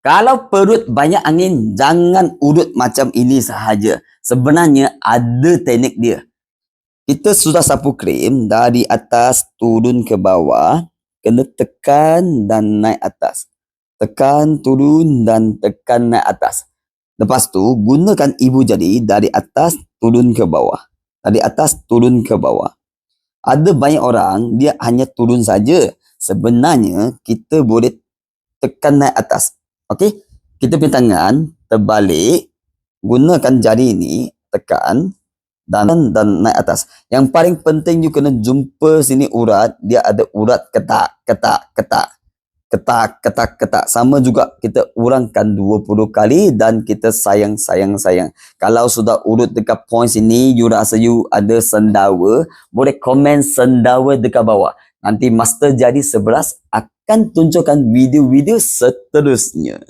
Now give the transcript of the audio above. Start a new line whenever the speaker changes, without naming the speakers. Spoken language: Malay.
Kalau perut banyak angin, jangan urut macam ini sahaja. Sebenarnya ada teknik dia. Kita sudah sapu krim dari atas turun ke bawah, kena tekan dan naik atas. Tekan, turun dan tekan naik atas. Lepas tu, gunakan ibu jari dari atas turun ke bawah. Dari atas turun ke bawah. Ada banyak orang, dia hanya turun saja. Sebenarnya, kita boleh tekan naik atas. Okey? Kita punya tangan terbalik, gunakan jari ni, tekan dan naik atas. Yang paling penting you kena jumpa sini urat, dia ada urat ketak, ketak, ketak. Ketak, ketak, ketak. Sama juga kita urangkan 20 kali dan kita sayang, sayang, sayang. Kalau sudah urut dekat point sini, you rasa you ada sendawa, boleh komen sendawa dekat bawah. Nanti Master Jadi 11 akan tunjukkan video-video seterusnya.